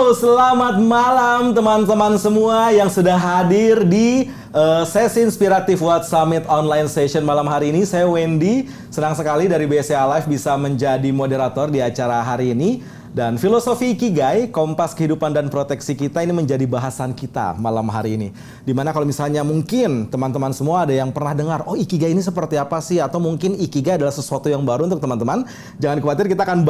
Selamat malam teman-teman semua yang sudah hadir di sesi inspiratif What Summit Online Session malam hari ini. Saya Wendy, senang sekali dari BCA Live bisa menjadi moderator di acara hari ini. Dan filosofi Ikigai, kompas kehidupan dan proteksi kita ini menjadi bahasan kita malam hari ini. Dimana kalau misalnya mungkin teman-teman semua ada yang pernah dengar, oh Ikigai ini seperti apa sih? Atau mungkin Ikigai adalah sesuatu yang baru untuk teman-teman. Jangan khawatir, kita akan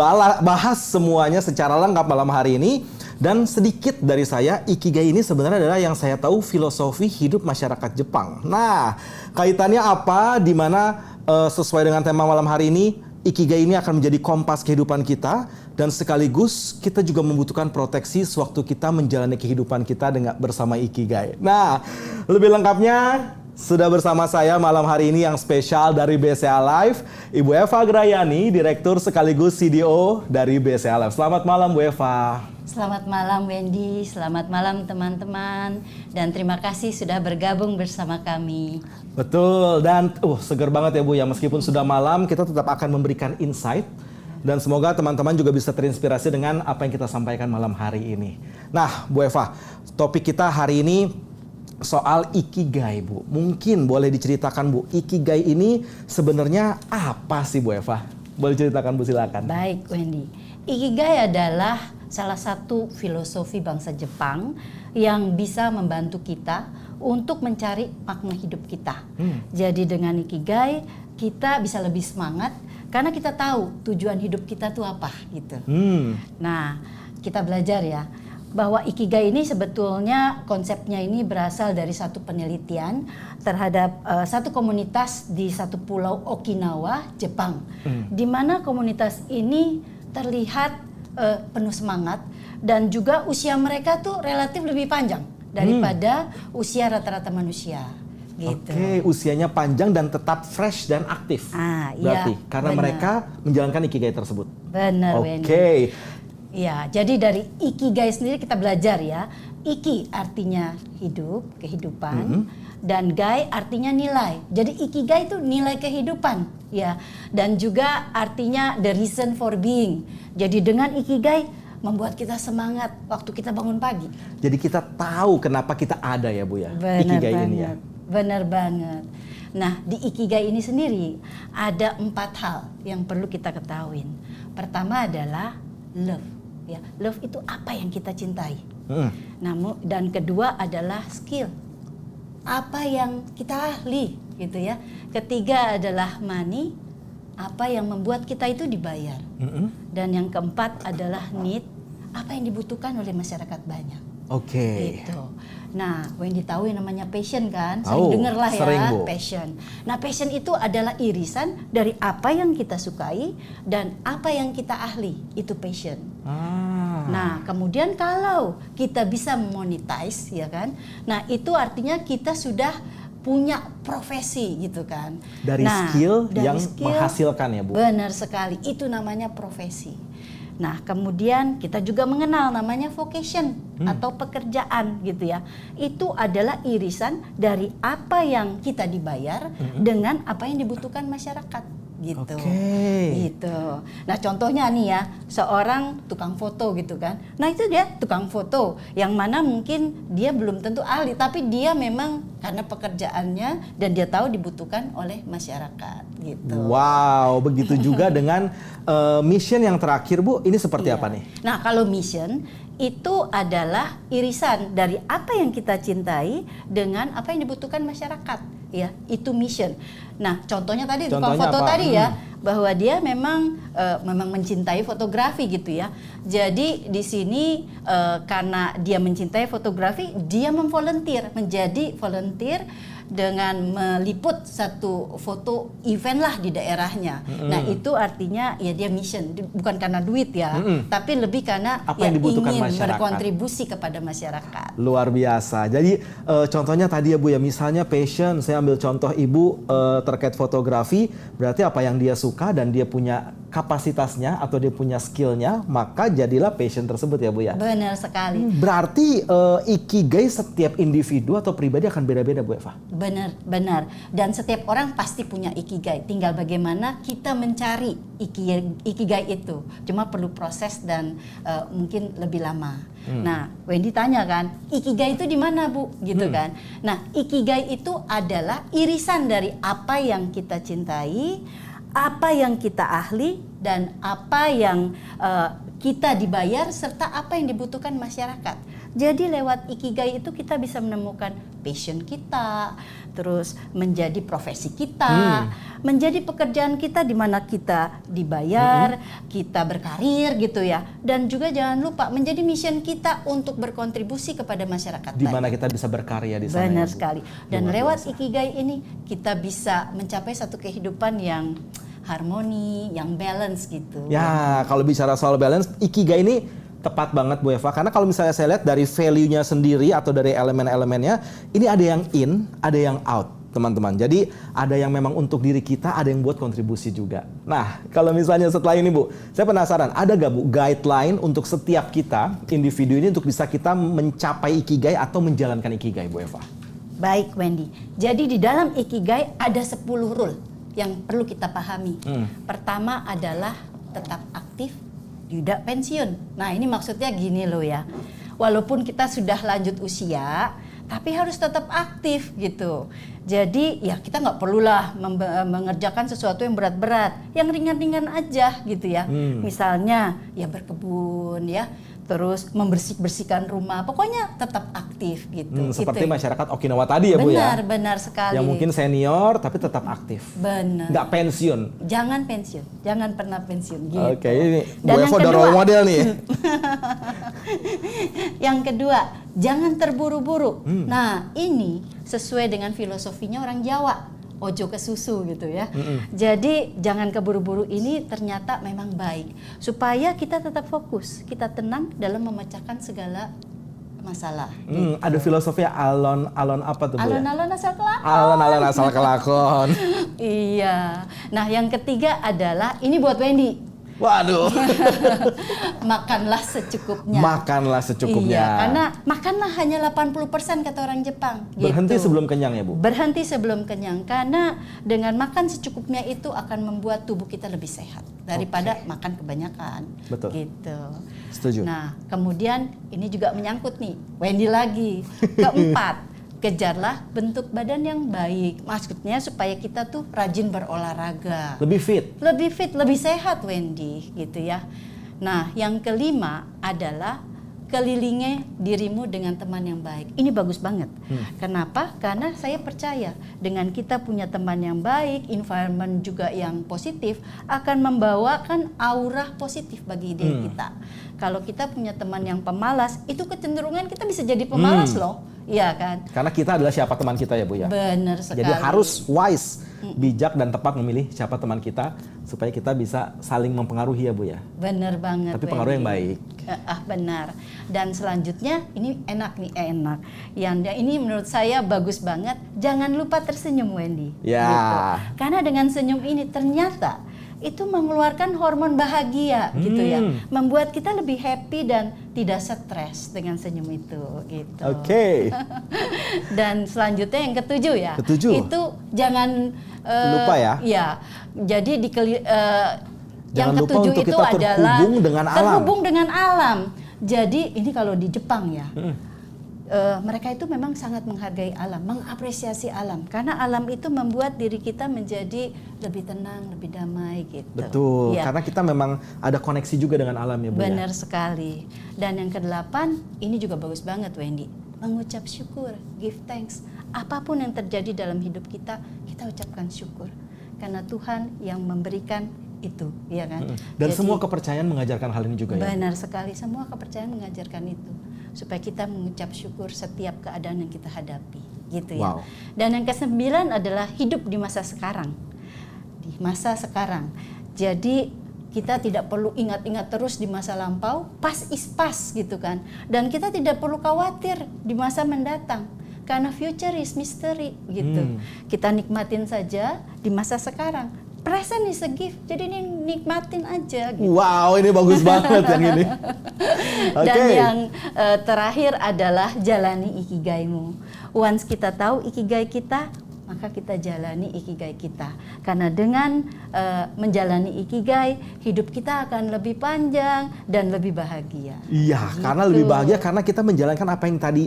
bahas semuanya secara lengkap malam hari ini. Dan sedikit dari saya, Ikigai ini sebenarnya adalah yang saya tahu filosofi hidup masyarakat Jepang. Nah, kaitannya apa? Dimana sesuai dengan tema malam hari ini, Ikigai ini akan menjadi kompas kehidupan kita dan sekaligus kita juga membutuhkan proteksi sewaktu kita menjalani kehidupan kita dengan bersama Ikigai. Nah, lebih lengkapnya sudah bersama saya malam hari ini yang spesial dari BCA Live, Ibu Eva Grayani, Direktur sekaligus CDO dari BCA Live. Selamat malam Bu Eva. Selamat malam Wendy, selamat malam teman-teman, dan terima kasih sudah bergabung bersama kami. Betul, dan seger banget ya Bu ya, meskipun sudah malam kita tetap akan memberikan insight dan semoga teman-teman juga bisa terinspirasi dengan apa yang kita sampaikan malam hari ini. Nah Bu Eva, topik kita hari ini soal Ikigai Bu. Mungkin boleh diceritakan Bu, Ikigai ini sebenarnya apa sih Bu Eva? Boleh ceritakan Bu, silakan. Baik Wendy, Ikigai adalah salah satu filosofi bangsa Jepang yang bisa membantu kita untuk mencari makna hidup kita. Jadi dengan Ikigai kita bisa lebih semangat karena kita tahu tujuan hidup kita tuh apa gitu. Nah, kita belajar ya bahwa Ikigai ini sebetulnya konsepnya ini berasal dari satu penelitian terhadap satu komunitas di satu pulau Okinawa, Jepang. Di mana komunitas ini terlihat penuh semangat dan juga usia mereka tuh relatif lebih panjang daripada usia rata-rata manusia. Gitu. Oke, usianya panjang dan tetap fresh dan aktif. Berarti iya, karena bener. mereka menjalankan Ikigai tersebut. Benar, Oke. Ya, jadi dari Ikigai sendiri kita belajar ya. Iki artinya hidup, kehidupan, dan gai artinya nilai. Jadi Ikigai itu nilai kehidupan, ya. Dan juga artinya the reason for being. Jadi dengan Ikigai membuat kita semangat waktu kita bangun pagi. Jadi kita tahu kenapa kita ada ya Bu ya. Benar Ikigai banget. ini ya. Benar banget. Nah, di Ikigai ini sendiri ada 4 hal yang perlu kita ketahui. Pertama adalah love. Ya, love itu apa yang kita cintai. Namun dan kedua adalah skill. Apa yang kita ahli gitu ya. Ketiga adalah money. Apa yang membuat kita itu dibayar. Dan yang keempat adalah need. Apa yang dibutuhkan oleh masyarakat banyak. Oke. Gitu. Nah, Wendy tahu yang namanya passion kan? Tahu, Sering dengar lah ya, sering, Bu. passion. Nah, passion itu adalah irisan dari apa yang kita sukai dan apa yang kita ahli. Itu passion. Nah, kemudian kalau kita bisa monetize, ya kan? Nah, itu artinya kita sudah punya profesi gitu kan. Dari skill yang menghasilkan ya Bu. Benar sekali, itu namanya profesi. Nah, kemudian kita juga mengenal namanya vocation atau pekerjaan gitu ya. Itu adalah irisan dari apa yang kita dibayar dengan apa yang dibutuhkan masyarakat gitu. Gitu. Nah, contohnya nih ya, seorang tukang foto gitu kan. Nah, itu dia tukang foto yang mana mungkin dia belum tentu ahli, tapi dia memang karena pekerjaannya dan dia tahu dibutuhkan oleh masyarakat gitu. Wow, begitu juga dengan mission yang terakhir Bu, ini seperti apa nih? Nah, kalau mission itu adalah irisan dari apa yang kita cintai dengan apa yang dibutuhkan masyarakat, ya, itu mission. Nah, contohnya tadi tukang foto apa? tadi ya, bahwa dia memang mencintai fotografi gitu ya. Jadi di sini karena dia mencintai fotografi, dia menjadi volunteer dengan meliput satu foto event lah di daerahnya. Nah, itu artinya ya dia mission, bukan karena duit ya, tapi lebih karena apa yang dibutuhkan ingin masyarakat. berkontribusi kepada masyarakat. Luar biasa. Jadi contohnya tadi ya Bu ya, misalnya passion, saya ambil contoh Ibu terkait fotografi, berarti apa yang dia suka dan dia punya kapasitasnya atau dia punya skillnya, maka jadilah passion tersebut ya Bu ya. Benar sekali. Berarti ikigai setiap individu atau pribadi akan beda-beda Bu Eva. Benar. Dan setiap orang pasti punya ikigai. Tinggal bagaimana kita mencari ikigai itu. Cuma perlu proses dan mungkin lebih lama. Nah, Wendy tanya kan, ikigai itu di mana Bu? Gitu kan. Nah, ikigai itu adalah irisan dari apa yang kita cintai, apa yang kita ahli, dan apa yang kita dibayar, serta apa yang dibutuhkan masyarakat. Jadi lewat ikigai itu kita bisa menemukan passion kita, terus menjadi profesi kita, menjadi pekerjaan kita di mana kita dibayar, kita berkarir gitu ya. Dan juga jangan lupa menjadi mission kita untuk berkontribusi kepada masyarakat. Di mana kita bisa berkarya di sana. Benar ya, Bu? sekali. Dan Luar lewat biasa. ikigai ini kita bisa mencapai satu kehidupan yang harmoni, yang balance gitu. Ya, kalau bicara soal balance, ikigai ini tepat banget Bu Eva. Karena kalau misalnya saya lihat dari value-nya sendiri atau dari elemen-elemennya, ini ada yang in, ada yang out, teman-teman. Jadi ada yang memang untuk diri kita, ada yang buat kontribusi juga. Nah, kalau misalnya setelah ini Bu, saya penasaran, ada gak Bu guideline untuk setiap kita, individu ini untuk bisa kita mencapai ikigai atau menjalankan ikigai Bu Eva? Baik Wendy, jadi di dalam ikigai ada 10 rule yang perlu kita pahami. Pertama adalah tetap aktif, tidak pensiun. Nah ini maksudnya gini loh ya, walaupun kita sudah lanjut usia, tapi harus tetap aktif gitu. Jadi ya kita nggak perlulah mengerjakan sesuatu yang berat-berat, yang ringan-ringan aja gitu ya. Misalnya ya berkebun ya, terus membersihkan rumah, pokoknya tetap aktif gitu. Seperti gitu. masyarakat Okinawa tadi ya Bu ya? Benar sekali. Yang mungkin senior tapi tetap aktif. Benar. Nggak pensiun. Jangan pensiun, jangan pernah pensiun gitu. Oke, ini Dan Bu yang Eva udah kedua- role model nih. Yang kedua, jangan terburu-buru. Nah, ini sesuai dengan filosofinya orang Jawa. Ojo ke susu gitu ya. Jadi jangan keburu-buru ini ternyata memang baik. Supaya kita tetap fokus, kita tenang dalam memecahkan segala masalah. Ada filosofi alon-alon apa tuh Bu ya? Alon-alon asal kelakon. Alon-alon asal kelakon. Iya. Nah, yang ketiga adalah ini buat Wendy. Waduh. Makanlah secukupnya. Makanlah secukupnya. Iya, karena makanlah hanya 80% kata orang Jepang. Berhenti gitu. sebelum kenyang ya Bu? Berhenti sebelum kenyang, karena dengan makan secukupnya itu akan membuat tubuh kita lebih sehat daripada makan kebanyakan. Betul. Gitu. Setuju. Nah, kemudian ini juga menyangkut nih, Wendy lagi. Keempat, kejarlah bentuk badan yang baik. Maksudnya supaya kita tuh rajin berolahraga. Lebih fit. Lebih fit, lebih sehat Wendy gitu ya. Nah, yang kelima adalah kelilingi dirimu dengan teman yang baik. Ini bagus banget. Kenapa? Karena saya percaya dengan kita punya teman yang baik, environment juga yang positif akan membawakan aura positif bagi diri kita. Kalau kita punya teman yang pemalas, itu kecenderungan kita bisa jadi pemalas loh. Iya kan? Karena kita adalah siapa teman kita ya Bu ya? Benar sekali. Jadi harus wise, bijak dan tepat memilih siapa teman kita supaya kita bisa saling mempengaruhi ya Bu ya. Benar banget. Tapi pengaruh yang baik. Benar. Dan selanjutnya ini enak. Yang ini menurut saya bagus banget. Jangan lupa tersenyum Wendy. Ya. Gitu. Karena dengan senyum ini ternyata itu mengeluarkan hormon bahagia gitu ya, membuat kita lebih happy dan tidak stres dengan senyum itu gitu. Oke. Dan selanjutnya yang ketujuh ya, Ketujuh. itu jangan Lupa ya. Ya, jadi yang Jangan lupa ketujuh untuk itu kita adalah terhubung dengan alam. terhubung dengan alam. Jadi ini kalau di Jepang ya. Mereka itu memang sangat menghargai alam, mengapresiasi alam, karena alam itu membuat diri kita menjadi lebih tenang, lebih damai gitu. Betul, Ya, karena kita memang ada koneksi juga dengan alam ya Bu ya. benar sekali. Dan yang kedelapan, ini juga bagus banget Wendy, mengucap syukur, give thanks. Apapun yang terjadi dalam hidup kita, kita ucapkan syukur, karena Tuhan yang memberikan itu, ya kan? Dan Jadi, semua kepercayaan mengajarkan hal ini juga ya. benar sekali, semua kepercayaan mengajarkan itu, supaya kita mengucap syukur setiap keadaan yang kita hadapi, gitu ya. Wow. Dan yang kesembilan adalah hidup di masa sekarang, di masa sekarang. Jadi kita tidak perlu ingat-ingat terus di masa lampau, pas is pas gitu kan. Dan kita tidak perlu khawatir di masa mendatang, karena future is mystery gitu. Kita nikmatin saja di masa sekarang. present is a gift. Jadi ini nikmatin aja. Gitu. Wow, ini bagus banget yang ini. Dan yang terakhir adalah jalani ikigaimu. Once kita tahu ikigai kita, maka kita jalani ikigai kita. Karena dengan menjalani ikigai, hidup kita akan lebih panjang dan lebih bahagia. Iya, gitu. karena lebih bahagia karena kita menjalankan apa yang tadi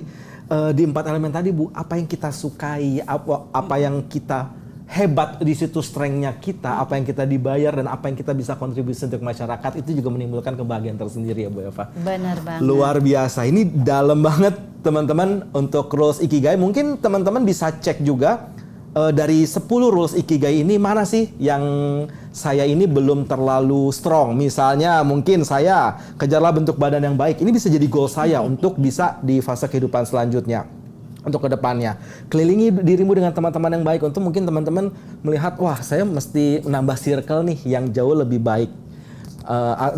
di 4 elemen tadi, Bu. Apa yang kita sukai, apa yang kita hebat di situ, strength-nya kita, apa yang kita dibayar dan apa yang kita bisa kontribusi untuk masyarakat, itu juga menimbulkan kebahagiaan tersendiri ya Bu Eva. Benar banget. Luar biasa. Ini dalam banget teman-teman untuk rules Ikigai. Mungkin teman-teman bisa cek juga dari 10 rules Ikigai ini mana sih yang saya ini belum terlalu strong. Misalnya mungkin saya kejarlah bentuk badan yang baik. Ini bisa jadi goal saya untuk bisa di fase kehidupan selanjutnya. Untuk kedepannya, kelilingi dirimu dengan teman-teman yang baik. Untuk mungkin teman-teman melihat, wah saya mesti menambah circle nih yang jauh lebih baik.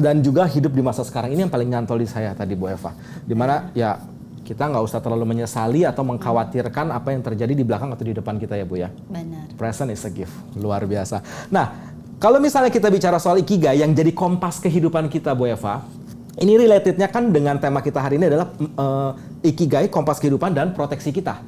Dan juga hidup di masa sekarang ini yang paling nyantol di saya tadi Bu Eva. Dimana ya kita nggak usah terlalu menyesali atau mengkhawatirkan apa yang terjadi di belakang atau di depan kita ya Bu ya. Benar. Present is a gift. Luar biasa. Nah, kalau misalnya kita bicara soal Ikigai yang jadi kompas kehidupan kita Bu Eva, ini relatednya kan dengan tema kita hari ini adalah Ikigai, kompas kehidupan dan proteksi kita.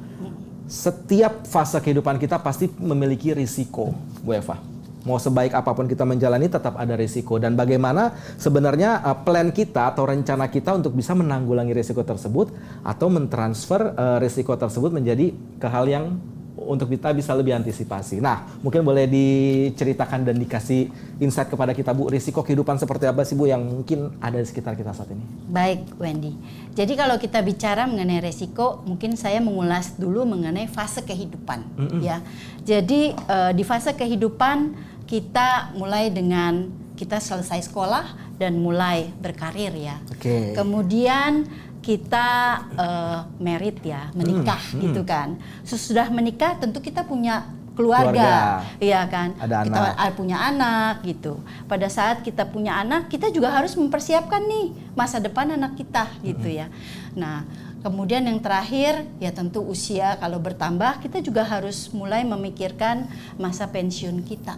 Setiap fase kehidupan kita pasti memiliki risiko, Bu Eva. Mau sebaik apapun kita menjalani tetap ada risiko. Dan bagaimana sebenarnya plan kita atau rencana kita untuk bisa menanggulangi risiko tersebut atau mentransfer risiko tersebut menjadi ke hal yang untuk kita bisa lebih antisipasi. Nah, mungkin boleh diceritakan dan dikasih insight kepada kita Bu, risiko kehidupan seperti apa sih Bu yang mungkin ada di sekitar kita saat ini? Baik Wendy, jadi kalau kita bicara mengenai risiko, mungkin saya mengulas dulu mengenai fase kehidupan. Ya. Jadi di fase kehidupan kita mulai dengan kita selesai sekolah dan mulai berkarir ya. Oke. Kemudian kita married ya, menikah gitu kan. Sesudah menikah tentu kita punya keluarga. Iya kan? Ada kita anak. punya anak gitu. Pada saat kita punya anak, kita juga harus mempersiapkan nih masa depan anak kita gitu ya. Nah, kemudian yang terakhir ya tentu usia kalau bertambah, kita juga harus mulai memikirkan masa pensiun kita.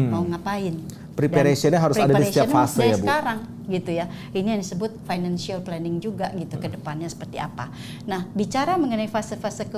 Mau ngapain? Preparationnya harus ada di setiap fase ya Bu. Sekarang gitu ya. Ini yang disebut financial planning juga gitu ke depannya seperti apa. Nah, bicara mengenai fase-fase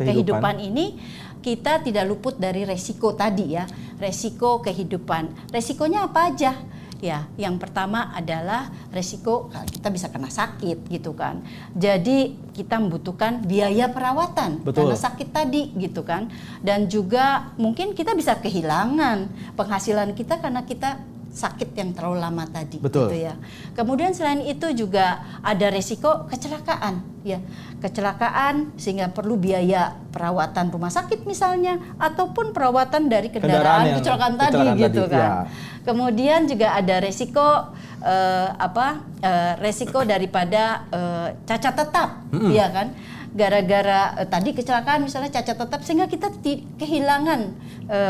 kehidupan ini, kita tidak luput dari resiko tadi ya. Resiko kehidupan. Resikonya apa aja? Ya, yang pertama adalah resiko kita bisa kena sakit gitu kan. Jadi kita membutuhkan biaya perawatan karena sakit tadi gitu kan. Dan juga mungkin kita bisa kehilangan penghasilan kita karena kita sakit yang terlalu lama tadi. Betul. Gitu ya. Kemudian selain itu juga ada resiko kecelakaan ya. Kecelakaan sehingga perlu biaya perawatan rumah sakit misalnya ataupun perawatan dari kendaraan kecelakaan tadi gitu kan. Ya. Kemudian juga ada resiko resiko daripada cacat tetap, ya kan? Gara-gara tadi kecelakaan misalnya cacat tetap sehingga kita kehilangan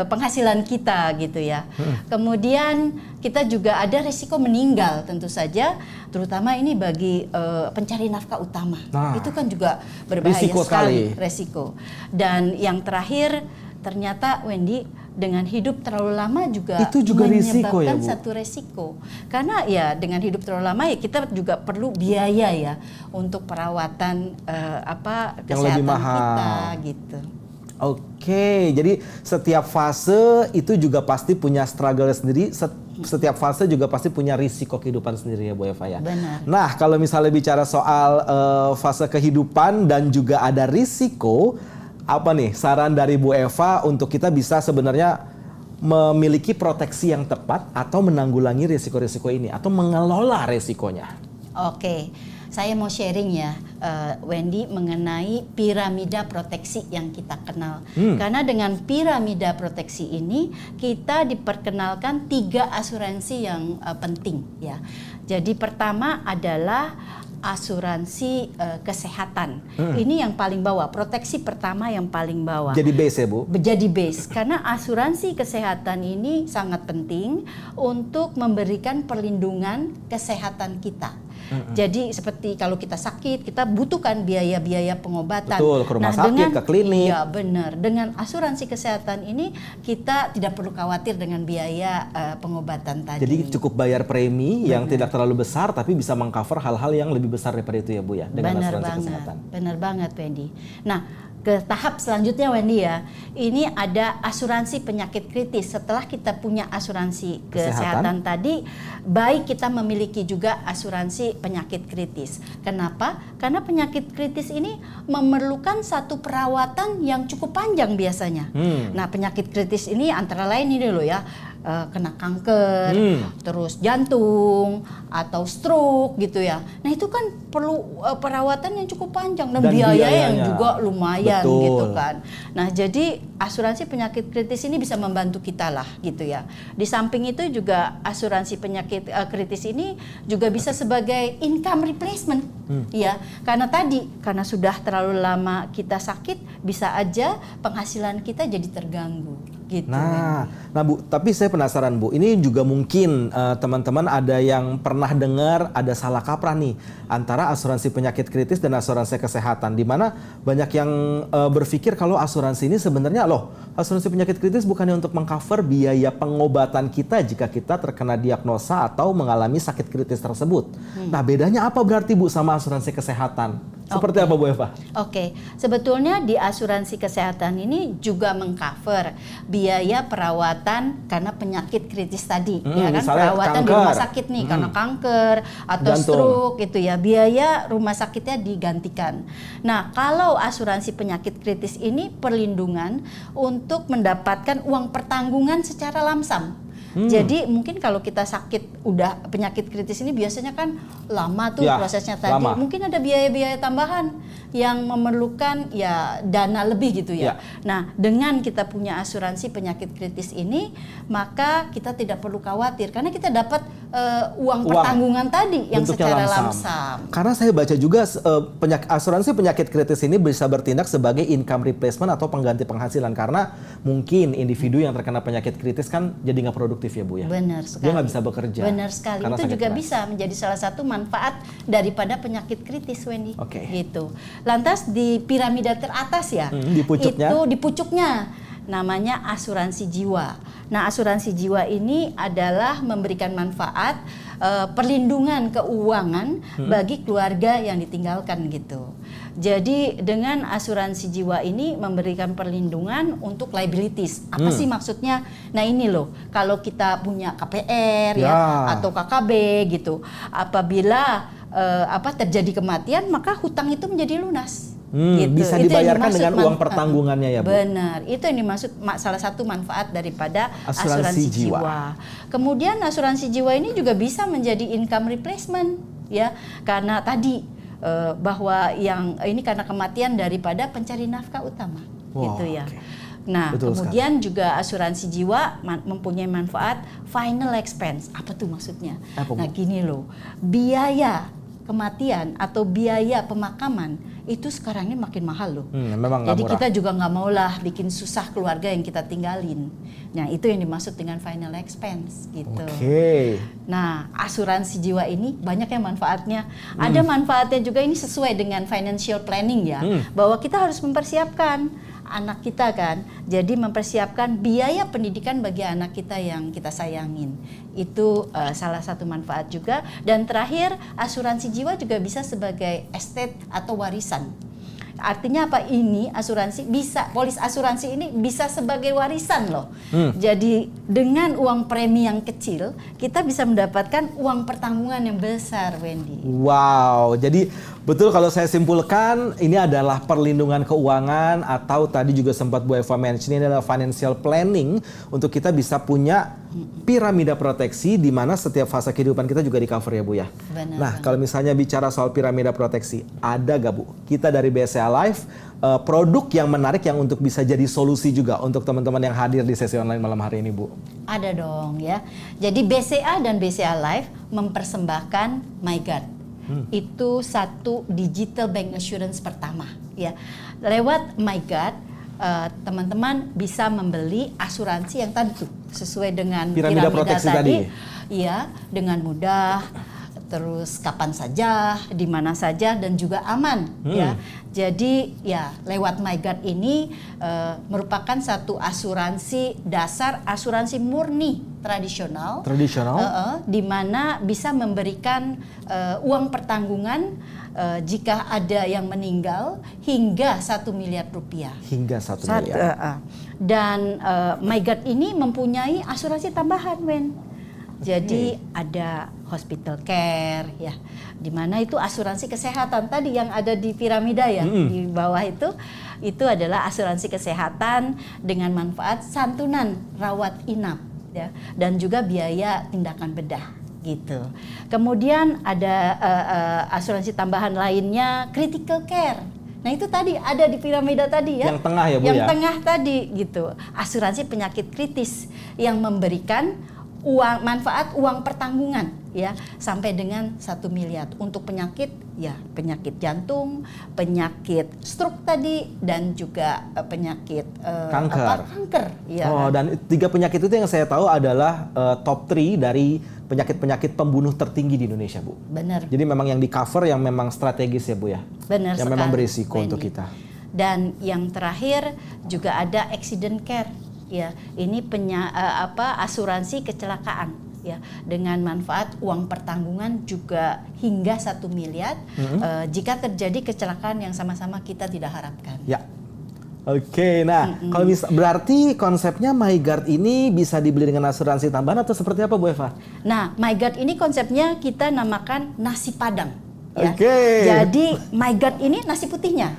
penghasilan kita gitu ya. Kemudian kita juga ada resiko meninggal tentu saja, terutama ini bagi pencari nafkah utama. Nah, itu kan juga berbahaya sekali resiko. Dan yang terakhir ternyata Wendy, dengan hidup terlalu lama juga risiko ya Bu? Satu resiko. Karena ya dengan hidup terlalu lama ya kita juga perlu biaya ya untuk perawatan kesehatan kita gitu. Oke, jadi setiap fase itu juga pasti punya struggle sendiri. Setiap fase juga pasti punya risiko kehidupan sendiri ya Bu Eva ya. Benar. Nah, kalau misalnya bicara soal fase kehidupan dan juga ada risiko, apa nih saran dari Bu Eva untuk kita bisa sebenarnya memiliki proteksi yang tepat atau menanggulangi risiko-risiko ini atau mengelola risikonya? Oke, saya mau sharing ya Wendy mengenai piramida proteksi yang kita kenal. Karena dengan piramida proteksi ini kita diperkenalkan 3 asuransi yang penting ya. Jadi pertama adalah asuransi kesehatan. Ini yang paling bawah, proteksi pertama yang paling bawah. Jadi base ya Bu? Jadi base, karena asuransi kesehatan ini sangat penting untuk memberikan perlindungan kesehatan kita. Jadi seperti kalau kita sakit, kita butuhkan biaya-biaya pengobatan. Betul, ke rumah sakit, ke klinik. Iya benar. Dengan asuransi kesehatan ini kita tidak perlu khawatir dengan biaya pengobatan tadi. Jadi cukup bayar premi yang tidak terlalu besar, tapi bisa mengcover hal-hal yang lebih besar daripada itu ya Bu ya, dengan asuransi kesehatan. Benar banget Wendy. Nah, ke tahap selanjutnya Wendy ya, ini ada asuransi penyakit kritis. Setelah kita punya asuransi kesehatan tadi, baik kita memiliki juga asuransi penyakit kritis. Kenapa? Karena penyakit kritis ini memerlukan satu perawatan yang cukup panjang biasanya. Nah, penyakit kritis ini antara lain ini loh ya, kena kanker, terus jantung atau stroke gitu ya. Nah itu kan perlu perawatan yang cukup panjang dan biaya yang juga lumayan. Betul. Gitu kan. Nah jadi asuransi penyakit kritis ini bisa membantu kita lah gitu ya. Di samping itu juga asuransi penyakit kritis ini juga bisa sebagai income replacement ya. Karena sudah terlalu lama kita sakit, bisa aja penghasilan kita jadi terganggu. Gitu, nah Bu, tapi saya penasaran Bu, ini juga mungkin teman-teman ada yang pernah dengar ada salah kaprah nih antara asuransi penyakit kritis dan asuransi kesehatan, di mana banyak yang berpikir kalau asuransi ini sebenarnya asuransi penyakit kritis bukannya untuk mengcover biaya pengobatan kita jika kita terkena diagnosa atau mengalami sakit kritis tersebut. Nah bedanya apa berarti Bu sama asuransi kesehatan? Seperti apa Bu Eva? Oke, sebetulnya di asuransi kesehatan ini juga mengcover biaya perawatan karena penyakit kritis tadi, ya kan, perawatan kanker di rumah sakit nih karena kanker atau jantung, stroke gitu ya, biaya rumah sakitnya digantikan. Nah, kalau asuransi penyakit kritis ini perlindungan untuk mendapatkan uang pertanggungan secara lamsam. Jadi mungkin kalau kita sakit udah penyakit kritis ini biasanya kan lama tuh prosesnya tadi. Mungkin ada biaya-biaya tambahan yang memerlukan ya dana lebih gitu ya. Nah, dengan kita punya asuransi penyakit kritis ini, maka kita tidak perlu khawatir karena kita dapat uang pertanggungan tadi yang secara lamsam. Karena saya baca juga asuransi penyakit kritis ini bisa bertindak sebagai income replacement atau pengganti penghasilan, karena mungkin individu yang terkena penyakit kritis kan jadi nggak produktif ya Bu ya. Benar sekali. Dia nggak bisa bekerja. Benar sekali. Itu juga bisa menjadi salah satu manfaat daripada penyakit kritis, Wendy. Gitu. Lantas di piramida teratas ya, di pucuknya. Itu di pucuknya namanya asuransi jiwa. Nah, asuransi jiwa ini adalah memberikan manfaat perlindungan keuangan bagi keluarga yang ditinggalkan gitu. Jadi dengan asuransi jiwa ini memberikan perlindungan untuk liabilities. Apa sih maksudnya? Nah ini loh, kalau kita punya KPR ya atau KKB gitu, apabila terjadi kematian maka hutang itu menjadi lunas. Gitu. Bisa dibayarkan dengan uang pertanggungannya ya Bu? Benar, itu yang dimaksud salah satu manfaat daripada asuransi jiwa. Kemudian asuransi jiwa ini juga bisa menjadi income replacement ya, karena tadi bahwa yang ini karena kematian daripada pencari nafkah utama gitu ya. Nah, betul kemudian sekali. Juga asuransi jiwa mempunyai manfaat final expense. Apa tuh maksudnya? Nah gini loh, biaya kematian atau biaya pemakaman itu sekarang ini makin mahal loh. Memang jadi murah. Kita juga nggak mau lah bikin susah keluarga yang kita tinggalin. Nah itu yang dimaksud dengan final expense gitu. Nah asuransi jiwa ini banyak yang manfaatnya. Ada manfaatnya juga, ini sesuai dengan financial planning ya, bahwa kita harus mempersiapkan anak kita kan, jadi mempersiapkan biaya pendidikan bagi anak kita yang kita sayangin. Itu salah satu manfaat juga. Dan terakhir, asuransi jiwa juga bisa sebagai estate atau warisan. Artinya apa? Ini asuransi bisa, polis asuransi ini bisa sebagai warisan loh. Jadi dengan uang premi yang kecil, kita bisa mendapatkan uang pertanggungan yang besar, Wendy. Wow, jadi betul kalau saya simpulkan ini adalah perlindungan keuangan, atau tadi juga sempat Bu Eva mention, ini adalah financial planning untuk kita bisa punya piramida proteksi di mana setiap fase kehidupan kita juga di cover ya Bu ya. Benar, nah kalau misalnya bicara soal piramida proteksi, ada gak Bu kita dari BCA Life produk yang menarik yang untuk bisa jadi solusi juga untuk teman-teman yang hadir di sesi online malam hari ini Bu? Ada dong ya. Jadi BCA dan BCA Life mempersembahkan MyGuard. Itu satu digital bank assurance pertama ya. Lewat MyGuard teman-teman bisa membeli asuransi yang tadi tuh sesuai dengan piramida proteksi tadi. Iya, dengan mudah. terus kapan saja, di mana saja, dan juga aman ya. Jadi ya lewat MyGuard ini merupakan satu asuransi dasar, asuransi murni tradisional, di mana bisa memberikan uang pertanggungan jika ada yang meninggal hingga 1 miliar rupiah. Hingga 1 miliar. Dan MyGuard ini mempunyai asuransi tambahan, Wen. Jadi ada hospital care ya, di mana itu asuransi kesehatan tadi yang ada di piramida ya, di bawah itu adalah asuransi kesehatan dengan manfaat santunan rawat inap ya, dan juga biaya tindakan bedah gitu. Kemudian ada asuransi tambahan lainnya critical care. Nah itu tadi ada di piramida tadi ya. Yang tengah ya Bu yang ya? tengah tadi gitu. Asuransi penyakit kritis yang memberikan manfaat uang pertanggungan ya sampai dengan 1 miliar untuk penyakit ya, penyakit jantung, penyakit stroke tadi, dan juga penyakit kanker ya. Oh, dan 3 penyakit itu yang saya tahu adalah top 3 dari penyakit-penyakit pembunuh tertinggi di Indonesia, Bu. Benar. Jadi memang yang di cover yang memang strategis ya, Bu ya. Benar yang sekali, memang berisiko untuk kita. Dan yang terakhir juga ada accident care. Ya, ini asuransi kecelakaan ya, dengan manfaat uang pertanggungan juga hingga 1 miliar jika terjadi kecelakaan yang sama-sama kita tidak harapkan. Ya. Oke, nah kalau berarti konsepnya MyGuard ini bisa dibeli dengan asuransi tambahan atau seperti apa Bu Eva? Nah, MyGuard ini konsepnya kita namakan nasi padang. Ya. Oke. Jadi MyGuard ini nasi putihnya.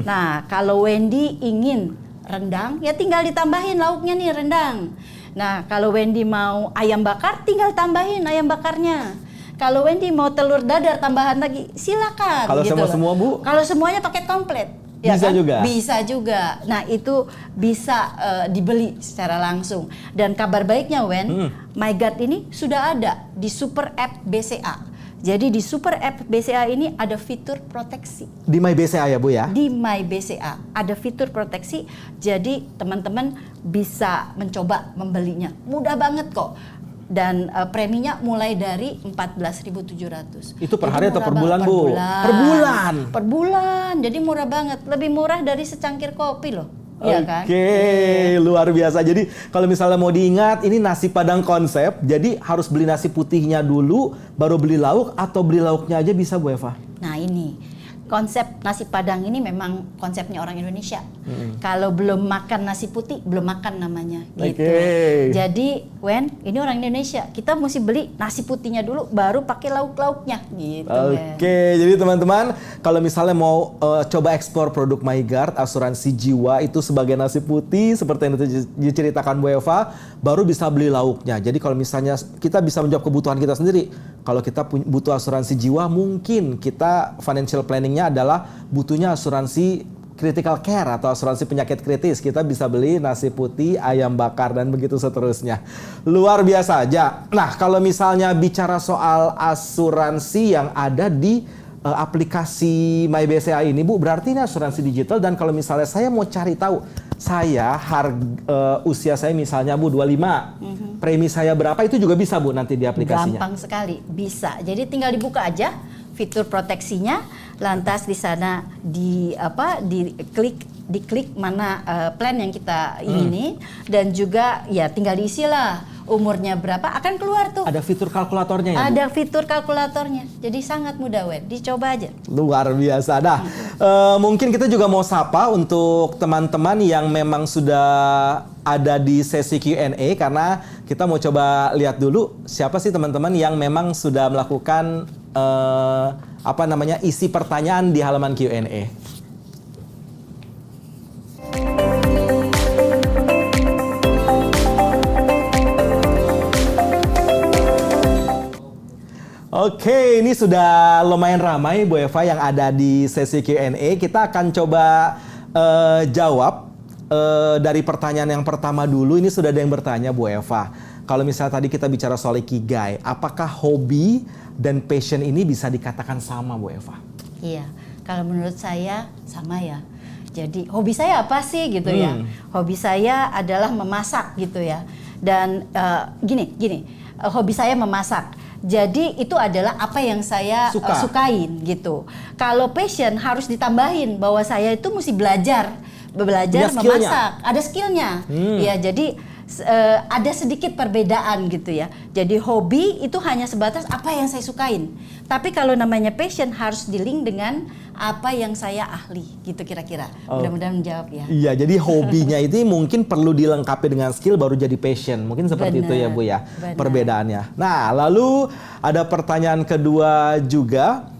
Nah, kalau Wendy ingin rendang, ya tinggal ditambahin lauknya nih rendang. Nah, kalau Wendy mau ayam bakar, tinggal tambahin ayam bakarnya. Kalau Wendy mau telur dadar tambahan lagi, silakan. Kalau gitu semua Bu? Kalau semuanya paket komplit. Ya bisa kan? juga? Bisa juga. Nah, itu bisa dibeli secara langsung. Dan kabar baiknya, Wen, MyGuard ini sudah ada di Super App BCA. Jadi di Super App BCA ini ada fitur proteksi. Di MyBCA ya Bu ya? Di MyBCA ada fitur proteksi, jadi teman-teman bisa mencoba membelinya. Mudah banget kok. Dan preminya mulai dari 14.700. Itu per hari atau per bulan, Bu? Per bulan. Per bulan. Jadi murah banget. Lebih murah dari secangkir kopi loh. Iya kan? Oke, luar biasa. Jadi kalau misalnya mau diingat, ini nasi padang konsep. Jadi harus beli nasi putihnya dulu, baru beli lauk, atau beli lauknya aja bisa Bu Eva? Nah ini, konsep nasi padang ini memang konsepnya orang Indonesia. Kalau belum makan nasi putih, belum makan namanya. Gitu. Jadi, Wen, ini orang Indonesia. Kita mesti beli nasi putihnya dulu, baru pakai lauk-lauknya. Gitu. Oke, jadi teman-teman, kalau misalnya mau coba eksplor produk MyGuard, asuransi jiwa itu sebagai nasi putih, seperti yang diceritakan Bu Eva, baru bisa beli lauknya. Jadi kalau misalnya kita bisa menjawab kebutuhan kita sendiri. Kalau kita butuh asuransi jiwa, mungkin kita financial planningnya adalah butuhnya asuransi critical care atau asuransi penyakit kritis. Kita bisa beli nasi putih, ayam bakar, dan begitu seterusnya. Luar biasa aja. Nah, kalau misalnya bicara soal asuransi yang ada di aplikasi MyBCA ini, Bu, berarti ini asuransi digital. Dan kalau misalnya saya mau cari tahu, saya usia saya misalnya Bu 25, premi saya berapa, itu juga bisa Bu nanti di aplikasinya? Gampang sekali, bisa. Jadi tinggal dibuka aja fitur proteksinya, lantas di sana diklik mana plan yang kita ingini, dan juga ya tinggal diisilah umurnya berapa, akan keluar tuh. Ada fitur kalkulatornya ya, Bu? Ada fitur kalkulatornya. Jadi sangat mudah, Wen. Dicoba aja. Luar biasa. Nah, mungkin kita juga mau sapa untuk teman-teman yang memang sudah ada di sesi Q&A, karena kita mau coba lihat dulu siapa sih teman-teman yang memang sudah melakukan isi pertanyaan di halaman Q&A. Oke, ini sudah lumayan ramai Bu Eva yang ada di sesi Q&A. Kita akan coba jawab dari pertanyaan yang pertama dulu. Ini sudah ada yang bertanya Bu Eva. Kalau misalnya tadi kita bicara soal ikigai, apakah hobi dan passion ini bisa dikatakan sama Bu Eva? Iya, kalau menurut saya sama ya. Jadi hobi saya apa sih gitu ya? Hobi saya adalah memasak gitu ya. Dan gini. hobi saya memasak. Jadi itu adalah apa yang saya sukain gitu. Kalau passion harus ditambahin bahwa saya itu mesti belajar memasak, ada skillnya. Ya, jadi ada sedikit perbedaan gitu ya. Jadi hobi itu hanya sebatas apa yang saya sukain. Tapi kalau namanya passion harus di-link dengan apa yang saya ahli gitu kira-kira. Mudah-mudahan menjawab ya. Iya, jadi hobinya itu mungkin perlu dilengkapi dengan skill baru jadi passion. Mungkin seperti itu ya Bu ya, perbedaannya. Nah, lalu ada pertanyaan kedua juga.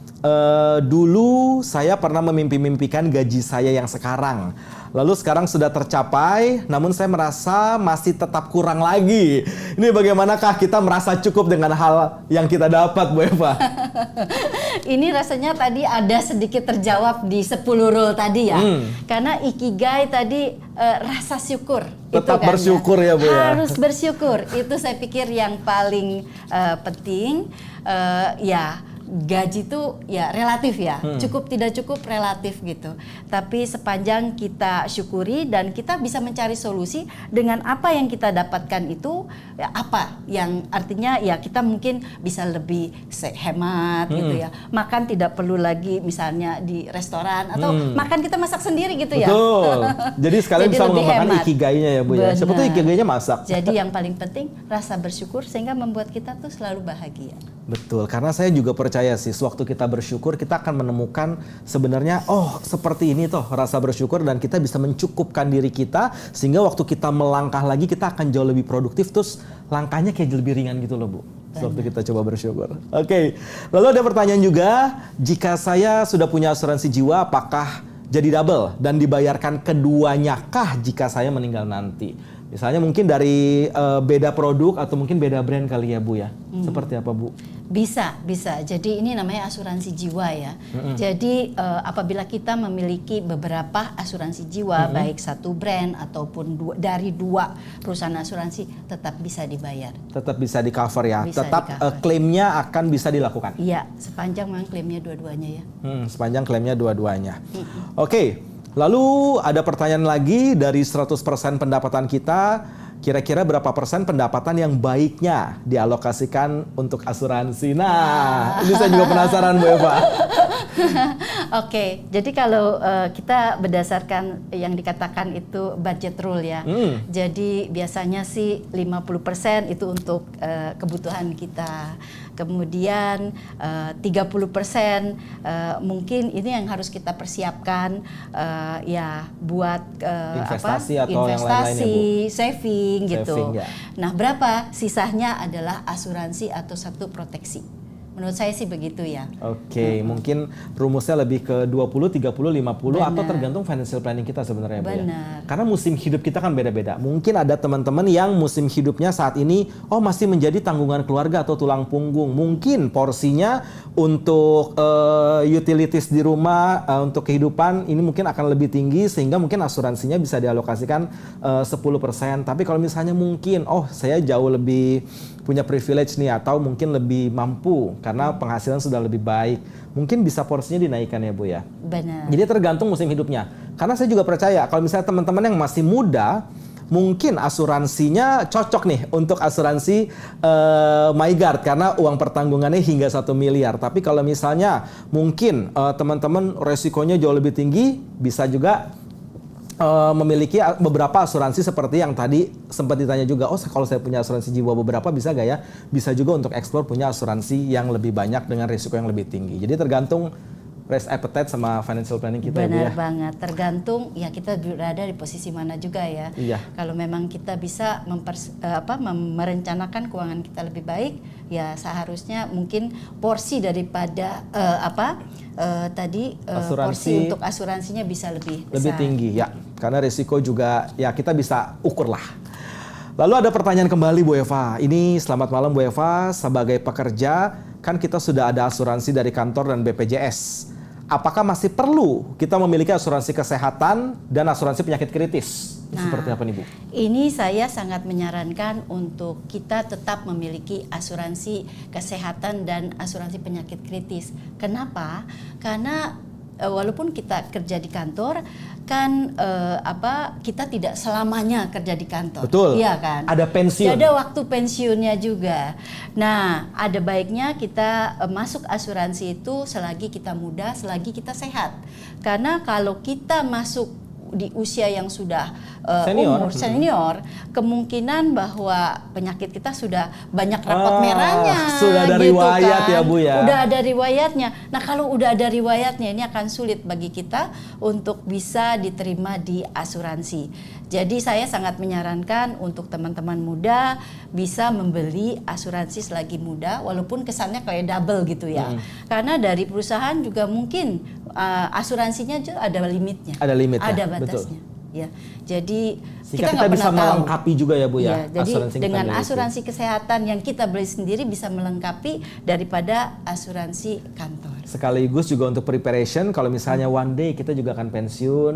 Dulu saya pernah memimpi-mimpikan gaji saya yang sekarang. Lalu sekarang sudah tercapai, namun saya merasa masih tetap kurang lagi. Ini bagaimanakah kita merasa cukup dengan hal yang kita dapat, Bu Eva? Ini rasanya tadi ada sedikit terjawab di 10 rule tadi ya. Karena ikigai tadi rasa syukur. Tetap itu kan bersyukur ya Bu ya. Harus bersyukur. Itu saya pikir yang paling penting. Ya, gaji itu ya relatif ya, cukup tidak cukup relatif gitu. Tapi sepanjang kita syukuri dan kita bisa mencari solusi dengan apa yang kita dapatkan itu, ya apa yang artinya ya kita mungkin bisa lebih hemat gitu ya. Makan tidak perlu lagi misalnya di restoran atau makan kita masak sendiri gitu ya. Betul. Jadi sekalian bisa mengembangkan ikigainya ya Bu ya. Siapa tuh ikigainya masak. Jadi yang paling penting rasa bersyukur sehingga membuat kita tuh selalu bahagia. Betul, karena saya juga percaya sih, sewaktu kita bersyukur kita akan menemukan sebenarnya seperti ini toh rasa bersyukur, dan kita bisa mencukupkan diri kita sehingga waktu kita melangkah lagi kita akan jauh lebih produktif, terus langkahnya kayak lebih ringan gitu loh Bu. Sewaktu kita coba bersyukur. Oke. Lalu ada pertanyaan juga, jika saya sudah punya asuransi jiwa apakah jadi double dan dibayarkan keduanya kah jika saya meninggal nanti? Misalnya mungkin dari beda produk atau mungkin beda brand kali ya Bu ya. Seperti apa Bu? Bisa. Jadi ini namanya asuransi jiwa ya. Jadi apabila kita memiliki beberapa asuransi jiwa, baik satu brand ataupun dari dua perusahaan asuransi, tetap bisa dibayar. Tetap bisa di cover ya. Bisa tetap klaimnya akan bisa dilakukan. Iya, sepanjang memang klaimnya dua-duanya ya. Sepanjang klaimnya dua-duanya. Oke. Lalu ada pertanyaan lagi, dari 100% pendapatan kita, kira-kira berapa persen pendapatan yang baiknya dialokasikan untuk asuransi? Nah, ini saya juga penasaran Bu Eva. Oke, jadi kalau kita berdasarkan yang dikatakan itu budget rule ya. Jadi biasanya sih 50% itu untuk kebutuhan kita. Kemudian 30% mungkin ini yang harus kita persiapkan ya buat investasi atau investasi, yang lain-lainnya Bu. Saving gitu. Ya. Nah, berapa sisanya adalah asuransi atau satu proteksi. Menurut saya sih begitu ya. Oke, mungkin rumusnya lebih ke 20, 30, 50 atau tergantung financial planning kita sebenarnya Bu ya. Karena musim hidup kita kan beda-beda. Mungkin ada teman-teman yang musim hidupnya saat ini masih menjadi tanggungan keluarga atau tulang punggung. Mungkin porsinya untuk utilities di rumah, untuk kehidupan ini mungkin akan lebih tinggi sehingga mungkin asuransinya bisa dialokasikan 10%. Tapi kalau misalnya mungkin saya jauh lebih punya privilege nih atau mungkin lebih mampu karena penghasilan sudah lebih baik, mungkin bisa porsinya dinaikkan ya Bu ya. Benar. Jadi tergantung musim hidupnya. Karena saya juga percaya kalau misalnya teman-teman yang masih muda, mungkin asuransinya cocok nih untuk asuransi MyGuard karena uang pertanggungannya hingga 1 miliar. Tapi kalau misalnya mungkin teman-teman resikonya jauh lebih tinggi, bisa juga memiliki beberapa asuransi seperti yang tadi sempat ditanya juga, kalau saya punya asuransi jiwa beberapa bisa gak ya? Bisa juga untuk explore punya asuransi yang lebih banyak dengan risiko yang lebih tinggi. Jadi tergantung risk appetite sama financial planning kita. Benar banget, tergantung ya kita berada di posisi mana juga ya. Iya. Kalau memang kita bisa merencanakan keuangan kita lebih baik, ya seharusnya mungkin porsi daripada porsi untuk asuransinya bisa lebih besar. Lebih tinggi ya, karena risiko juga ya kita bisa ukur lah. Lalu ada pertanyaan kembali Bu Eva. Ini selamat malam Bu Eva, sebagai pekerja kan kita sudah ada asuransi dari kantor dan BPJS. Apakah masih perlu kita memiliki asuransi kesehatan dan asuransi penyakit kritis? Seperti apa nih Bu? Ini saya sangat menyarankan untuk kita tetap memiliki asuransi kesehatan dan asuransi penyakit kritis. Kenapa? Karena walaupun kita kerja di kantor kan kita tidak selamanya kerja di kantor. Betul. Iya kan? Ada pensiun. Ada waktu pensiunnya juga. Nah, ada baiknya kita masuk asuransi itu selagi kita muda, selagi kita sehat. Karena kalau kita masuk di usia yang sudah umur senior, kemungkinan bahwa penyakit kita sudah banyak rapot merahnya. Sudah ada gitu riwayat kan. ya Bu ya. Udah ada riwayatnya. Nah, kalau udah ada riwayatnya ini akan sulit bagi kita untuk bisa diterima di asuransi. Jadi saya sangat menyarankan untuk teman-teman muda bisa membeli asuransi selagi muda, walaupun kesannya kayak double gitu ya. Karena dari perusahaan juga mungkin asuransinya juga ada limitnya. Ada limit ya? Ada batasnya. Ya. Jadi Sehingga kita kita nggak bisa pernah tahu. melengkapi juga ya Bu ya. Jadi asuransi yang dengan kita miliki. asuransi kesehatan yang kita beli sendiri bisa melengkapi daripada asuransi kantor. Sekaligus juga untuk preparation kalau misalnya one day kita juga akan pensiun.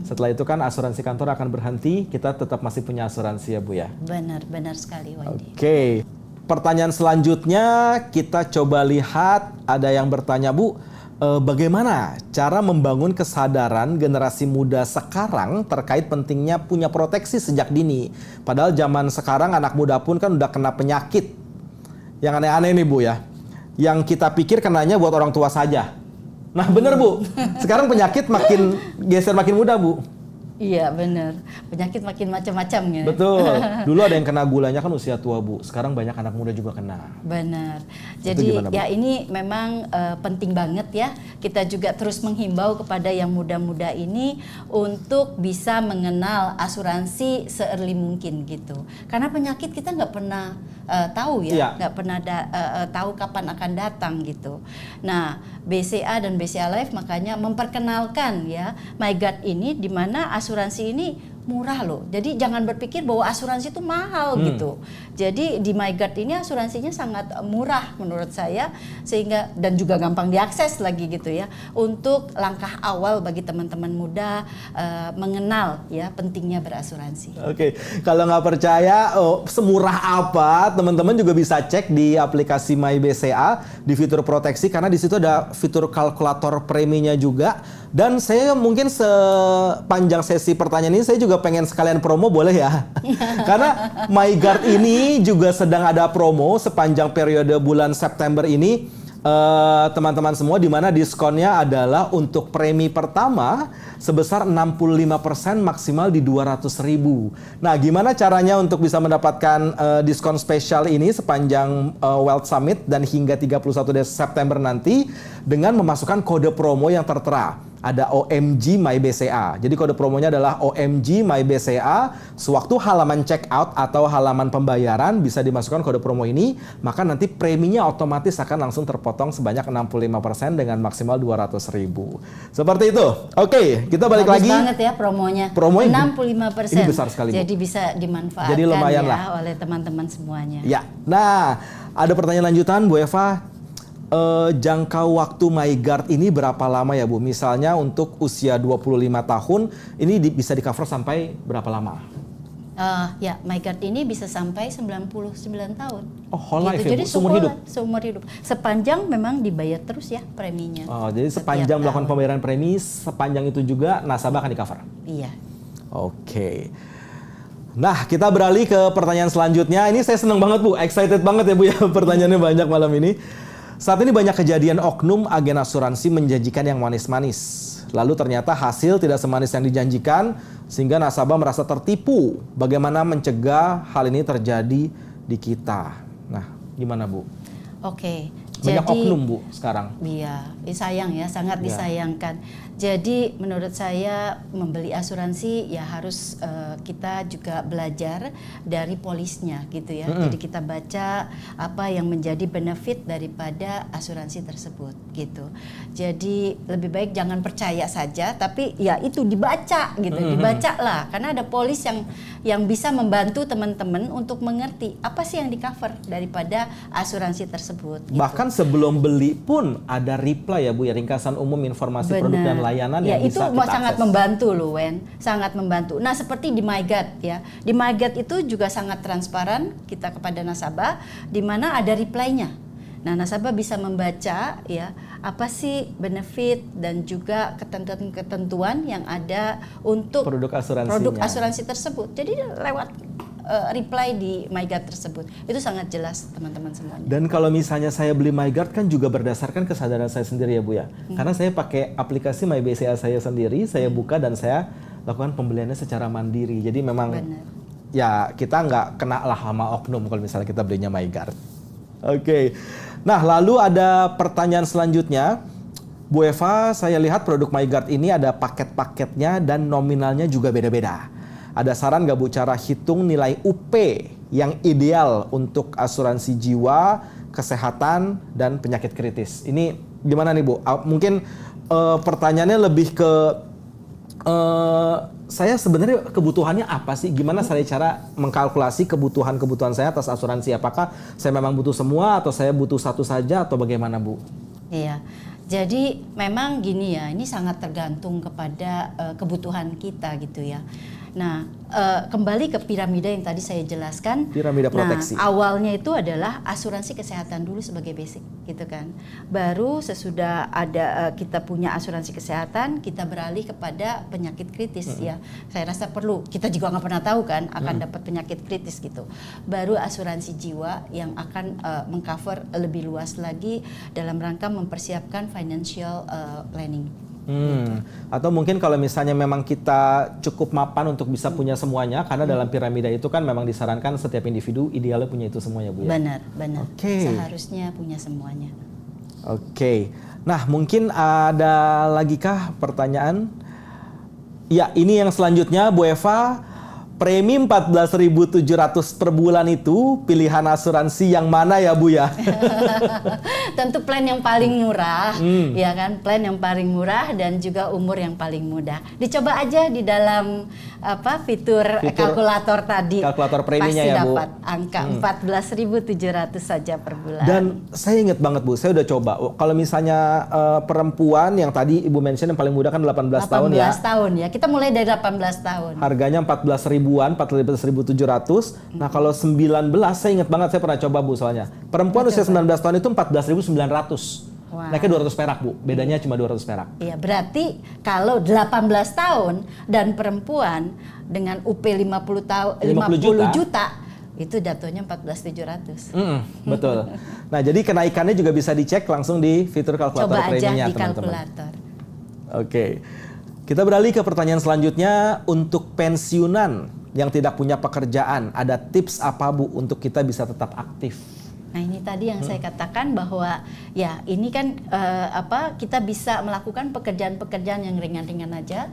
Setelah itu kan asuransi kantor akan berhenti, kita tetap masih punya asuransi ya Bu ya. Benar sekali Wendy. Oke. Pertanyaan selanjutnya kita coba lihat, ada yang bertanya Bu, bagaimana cara membangun kesadaran generasi muda sekarang terkait pentingnya punya proteksi sejak dini? Padahal zaman sekarang anak muda pun kan udah kena penyakit yang aneh-aneh nih Bu ya. Yang kita pikir kenanya buat orang tua saja. Nah bener Bu, sekarang penyakit makin geser makin muda Bu. Iya benar, penyakit makin macam-macam ya. Betul. Dulu ada yang kena gulanya kan usia tua Bu. Sekarang banyak anak muda juga kena. Benar. Jadi gimana, Bu? ya ini memang penting banget ya. Kita juga terus menghimbau kepada yang muda-muda ini untuk bisa mengenal asuransi se-early mungkin gitu. Karena penyakit kita nggak pernah tahu ya, nggak pernah tahu kapan akan datang gitu. Nah, BCA dan BCA Life makanya memperkenalkan ya MyGuard ini, di mana asuransi ini murah loh. Jadi jangan berpikir bahwa asuransi itu mahal gitu. Jadi di MyGuard ini asuransinya sangat murah menurut saya, sehingga dan juga gampang diakses lagi gitu ya. Untuk langkah awal bagi teman-teman muda mengenal ya pentingnya berasuransi. Oke, kalau nggak percaya semurah apa, teman-teman juga bisa cek di aplikasi MyBCA di fitur proteksi, karena di situ ada fitur kalkulator preminya juga. Dan saya mungkin sepanjang sesi pertanyaan ini saya juga pengen sekalian promo, boleh ya? Karena MyGuard ini juga sedang ada promo sepanjang periode bulan September ini. Teman-teman semua, di mana diskonnya adalah untuk premi pertama sebesar 65% maksimal di 200.000. Nah, gimana caranya untuk bisa mendapatkan diskon spesial ini sepanjang Wealth Summit dan hingga 31 September nanti? Dengan memasukkan kode promo yang tertera. Ada OMG MyBCA. Jadi kode promonya adalah OMG MyBCA. Sewaktu halaman check out atau halaman pembayaran bisa dimasukkan kode promo ini, maka nanti preminya otomatis akan langsung terpotong sebanyak 65% dengan maksimal 200.000. Seperti itu. Oke, kita balik Bagus lagi. banget ya promonya. Promonya 65%. ini besar sekali, Bu. Jadi bisa dimanfaatkan Jadi lumayan ya lah oleh teman-teman semuanya. Ya. Nah, ada pertanyaan lanjutan Bu Eva. Jangka waktu MyGuard ini berapa lama ya Bu? Misalnya untuk usia 25 tahun, ini bisa di-cover sampai berapa lama? Ya, MyGuard ini bisa sampai 99 tahun. Oh, whole life ya, Jadi Bu? Seumur hidup? Seumur hidup. Sepanjang memang dibayar terus ya preminya. Oh, jadi sepanjang melakukan pembayaran premi, sepanjang itu juga nasabah akan di-cover? Iya. Oke. Nah, kita beralih ke pertanyaan selanjutnya. Ini saya senang banget Bu, excited banget ya Bu ya, pertanyaannya banyak malam ini. Saat ini banyak kejadian oknum agen asuransi menjanjikan yang manis-manis. Lalu ternyata hasil tidak semanis yang dijanjikan, sehingga nasabah merasa tertipu. Bagaimana mencegah hal ini terjadi di kita? Nah, gimana Bu? Oke. Banyak Jadi, oknum Bu sekarang. Iya, sayang ya, sangat Ya. disayangkan. Jadi menurut saya membeli asuransi ya harus kita juga belajar dari polisnya gitu ya. Jadi kita baca apa yang menjadi benefit daripada asuransi tersebut gitu. Jadi lebih baik jangan percaya saja, tapi ya itu dibaca gitu, dibaca lah. Karena ada polis yang bisa membantu teman-teman untuk mengerti apa sih yang di-cover daripada asuransi tersebut. Gitu. Bahkan sebelum beli pun ada reply ya Bu ya, ringkasan umum informasi produk dan layanan ya, yang itu bisa kita sangat akses. membantu loh Wen, sangat membantu. Nah seperti di MyGuard ya, di MyGuard itu juga sangat transparan kita kepada nasabah, di mana ada reply-nya. Nah, nasabah bisa membaca ya apa sih benefit dan juga ketentuan-ketentuan yang ada untuk Produk produk asuransinya. asuransi tersebut. Jadi lewat reply di MyGuard tersebut itu sangat jelas teman-teman semuanya. Dan kalau misalnya saya beli MyGuard kan juga berdasarkan kesadaran saya sendiri ya Bu ya. Karena saya pakai aplikasi MyBCA saya sendiri, saya buka dan saya lakukan pembeliannya secara mandiri. Jadi memang Benar. ya kita nggak kena lah sama oknum kalau misalnya kita belinya MyGuard. Oke. Nah, lalu ada pertanyaan selanjutnya. Bu Eva, saya lihat produk MyGuard ini ada paket-paketnya dan nominalnya juga beda-beda. Ada saran nggak Bu cara hitung nilai UP yang ideal untuk asuransi jiwa, kesehatan, dan penyakit kritis? Ini gimana nih Bu? Mungkin pertanyaannya lebih ke saya sebenarnya kebutuhannya apa sih? Gimana saya cara mengkalkulasi kebutuhan saya atas asuransi? Apakah saya memang butuh semua atau saya butuh satu saja atau bagaimana Bu? Iya. Jadi memang gini ya, ini sangat tergantung kepada kebutuhan kita gitu ya. Nah, kembali ke piramida yang tadi saya jelaskan. Piramida proteksi. Nah, awalnya itu adalah asuransi kesehatan dulu sebagai basic, gitu kan. Baru sesudah ada kita punya asuransi kesehatan, kita beralih kepada penyakit kritis ya. Saya rasa perlu. Kita juga nggak pernah tahu kan akan dapat penyakit kritis gitu. Baru asuransi jiwa yang akan mengcover lebih luas lagi dalam rangka mempersiapkan financial planning. Atau mungkin kalau misalnya memang kita cukup mapan untuk bisa punya semuanya, karena dalam piramida itu kan memang disarankan setiap individu idealnya punya itu semuanya Bu ya? Benar. Oke. Seharusnya punya semuanya. Oke. Nah, mungkin ada lagi kah pertanyaan? Ya, ini yang selanjutnya Bu Eva. Premi 14.700 per bulan itu pilihan asuransi yang mana ya Bu ya? Tentu plan yang paling murah, ya kan? Plan yang paling murah dan juga umur yang paling mudah. Dicoba aja di dalam fitur kalkulator tadi. Kalkulator preminya pasti ya Bu. dapat angka 14.700 saja per bulan. Dan saya ingat banget Bu, saya udah coba. Kalau misalnya perempuan yang tadi Ibu mention yang paling muda kan 18 tahun ya. 18 tahun ya. Kita mulai dari 18 tahun. Harganya 14 ribuan, 14.700. Nah, kalau 19 saya ingat banget saya pernah coba Bu soalnya. Perempuan usia 19 tahun itu 14.900. Wah. Naiknya 200 perak Bu, bedanya cuma 200 perak. Iya, berarti kalau 18 tahun dan perempuan dengan UP 50 tahun 50 juta itu jatuhnya 14.700. Betul. Nah, jadi kenaikannya juga bisa dicek langsung di fitur kalkulator Coba aja preminya di teman-teman. kalkulator. Oke. Kita beralih ke pertanyaan selanjutnya. Untuk pensiunan yang tidak punya pekerjaan, ada tips apa Bu untuk kita bisa tetap aktif? Nah, ini tadi yang saya katakan bahwa ya ini kan kita bisa melakukan pekerjaan-pekerjaan yang ringan-ringan aja,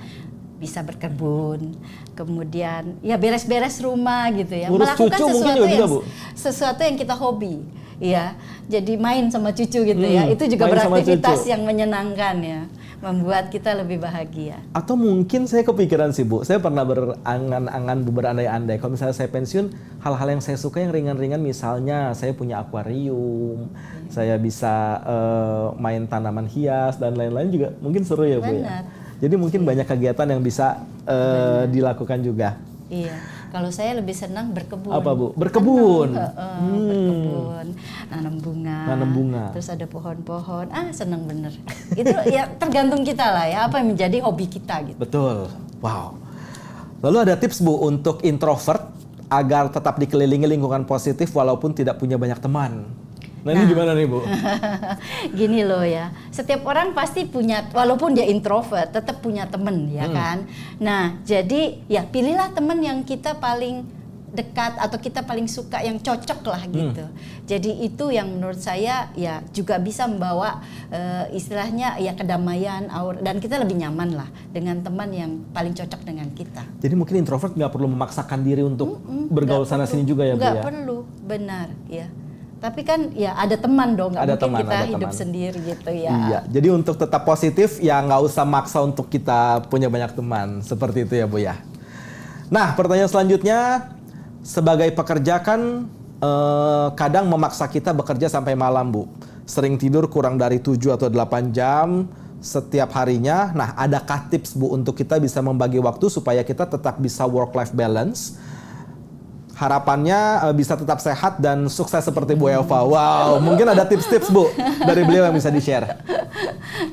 bisa berkebun, kemudian ya beres-beres rumah gitu ya, Ngurus melakukan cucu mungkin juga bisa, Bu. sesuatu yang kita hobi, ya. Jadi main sama cucu gitu ya, itu juga main sama beraktivitas cucu. yang menyenangkan ya, membuat kita lebih bahagia. Atau mungkin saya kepikiran sih Bu, saya pernah berangan-angan, berandai-andai. Kalau misalnya saya pensiun, hal-hal yang saya suka yang ringan-ringan, misalnya saya punya akuarium, saya bisa main tanaman hias dan lain-lain juga mungkin seru ya Bu ya. Benar. Jadi mungkin banyak kegiatan yang bisa dilakukan juga. Iya, kalau saya lebih senang berkebun. Apa Bu? Berkebun. Berkebun, nanam bunga. Terus ada pohon-pohon. Senang bener. Itu ya tergantung kita lah ya, apa yang menjadi hobi kita gitu. Betul. Wow. Lalu ada tips Bu untuk introvert agar tetap dikelilingi lingkungan positif walaupun tidak punya banyak teman. Nah, ini gimana nih Bu? Gini loh ya, setiap orang pasti punya, walaupun dia introvert, tetap punya temen ya kan. Nah, jadi ya pilihlah temen yang kita paling dekat atau kita paling suka, yang cocok lah gitu. Jadi itu yang menurut saya ya juga bisa membawa istilahnya ya kedamaian, dan kita lebih nyaman lah dengan teman yang paling cocok dengan kita. Jadi mungkin introvert nggak perlu memaksakan diri untuk bergaul sana sini juga ya Bu ya? Nggak perlu, benar ya. Tapi kan ya ada teman dong, nggak mungkin kita hidup sendiri gitu ya. Iya, jadi untuk tetap positif ya nggak usah maksa untuk kita punya banyak teman. Seperti itu ya Bu ya. Nah, pertanyaan selanjutnya, sebagai pekerja kan kadang memaksa kita bekerja sampai malam Bu. Sering tidur kurang dari 7 atau 8 jam setiap harinya. Nah, adakah tips Bu untuk kita bisa membagi waktu supaya kita tetap bisa work-life balance? harapannya bisa tetap sehat dan sukses seperti Bu Eva. Wow, mungkin ada tips-tips Bu dari beliau yang bisa di-share.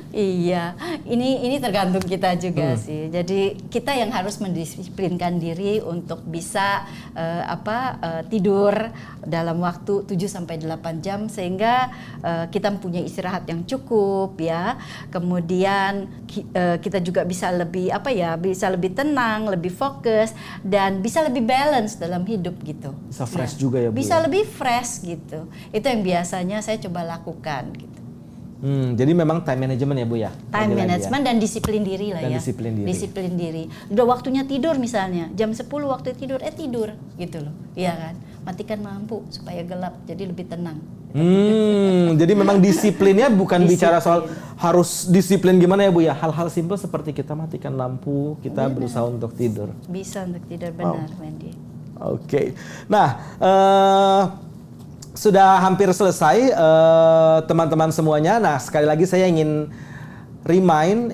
Iya, ini tergantung kita juga sih. Jadi kita yang harus mendisiplinkan diri untuk bisa tidur dalam waktu 7-8 jam sehingga kita mempunyai istirahat yang cukup ya. Kemudian kita juga bisa lebih bisa lebih tenang, lebih fokus dan bisa lebih balance dalam hidup gitu. Bisa fresh juga ya Bu. Bisa lebih fresh gitu. Itu yang biasanya saya coba lakukan gitu. Jadi memang time management ya Bu ya? Time management dan disiplin diri lah ya. Disiplin diri. Udah waktunya tidur misalnya, jam 10 waktu tidur gitu loh. Iya kan? Matikan lampu supaya gelap, jadi lebih tenang. Jadi memang disiplinnya bukan bicara soal harus disiplin gimana ya Bu ya? Hal-hal simpel seperti kita matikan lampu, kita berusaha untuk tidur. Bisa untuk tidur, benar Wendy. Oke. Nah, sudah hampir selesai teman-teman semuanya. Nah, sekali lagi saya ingin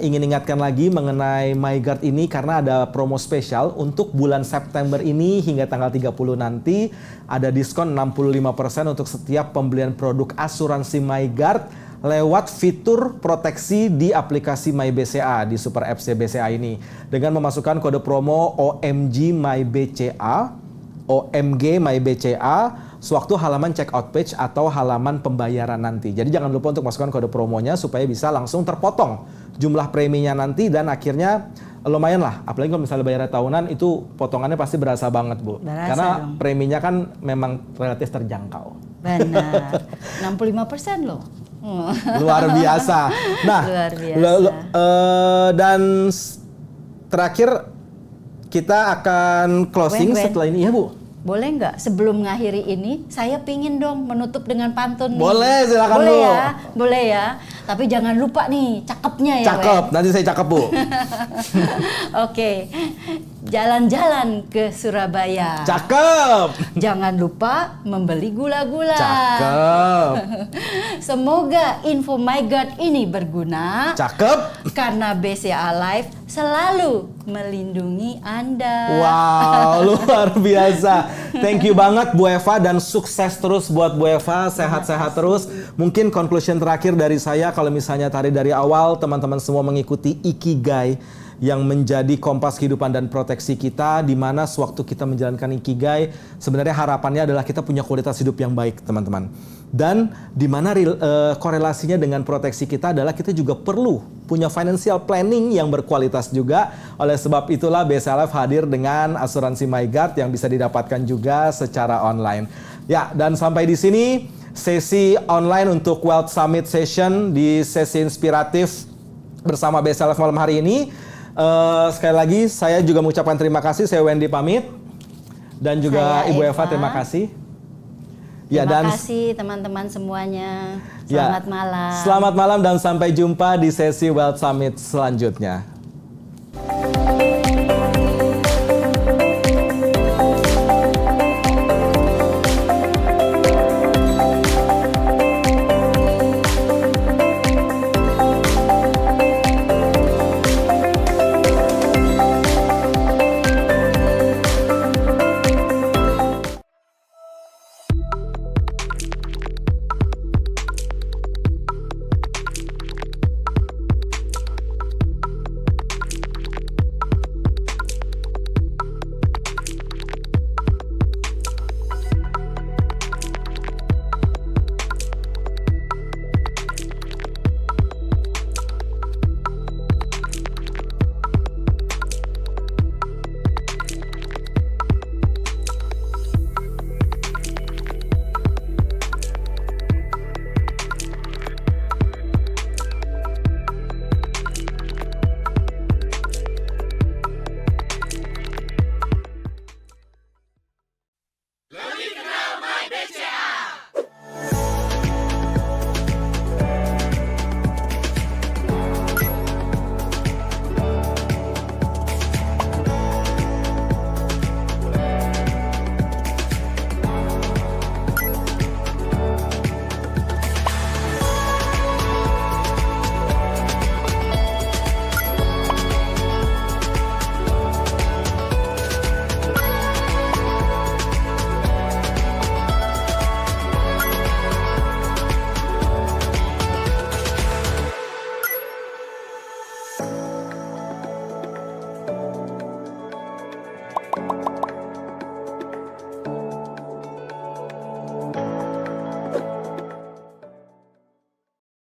ingatkan lagi mengenai MyGuard ini karena ada promo spesial untuk bulan September ini hingga tanggal 30 nanti ada diskon 65% untuk setiap pembelian produk asuransi MyGuard lewat fitur proteksi di aplikasi MyBCA di Super Apps BCA ini dengan memasukkan kode promo OMG MyBCA sewaktu halaman checkout page atau halaman pembayaran nanti. Jadi jangan lupa untuk masukkan kode promonya supaya bisa langsung terpotong jumlah preminya nanti dan akhirnya lumayan lah. Apalagi kalau misalnya bayar tahunan itu potongannya pasti berasa banget Bu. Karena preminya kan memang relatif terjangkau. Benar. 65% loh. Luar biasa. Nah, luar biasa. Dan terakhir kita akan closing setelah ini ya Bu. Boleh nggak sebelum mengakhiri ini saya pingin dong menutup dengan pantun nih. Boleh, silakan boleh Bu. Ya, boleh ya. Tapi jangan lupa nih cakepnya ya. Cakep, nanti saya cakep Bu. Oke, jalan-jalan ke Surabaya. Cakep. Jangan lupa membeli gula-gula. Cakep. Semoga info MyGuard ini berguna. Cakep. Karena BCA Life selalu melindungi Anda. Wow, luar biasa. Thank you banget Bu Eva dan sukses terus buat Bu Eva, sehat-sehat terus. Mungkin conclusion terakhir dari saya kalau misalnya dari awal teman-teman semua mengikuti Ikigai yang menjadi kompas kehidupan dan proteksi kita, di mana sewaktu kita menjalankan Ikigai sebenarnya harapannya adalah kita punya kualitas hidup yang baik teman-teman. Dan di mana korelasinya dengan proteksi kita adalah kita juga perlu punya financial planning yang berkualitas juga. Oleh sebab itulah BCA Life hadir dengan asuransi MyGuard yang bisa didapatkan juga secara online. Ya, dan sampai di sini sesi online untuk Wealth Summit Session di sesi inspiratif bersama BCA Life malam hari ini. Sekali lagi saya juga mengucapkan terima kasih. Saya Wendy pamit dan juga Ibu Eva terima kasih. Terima kasih teman-teman semuanya. Selamat malam. Selamat malam dan sampai jumpa di sesi Wealth Summit selanjutnya.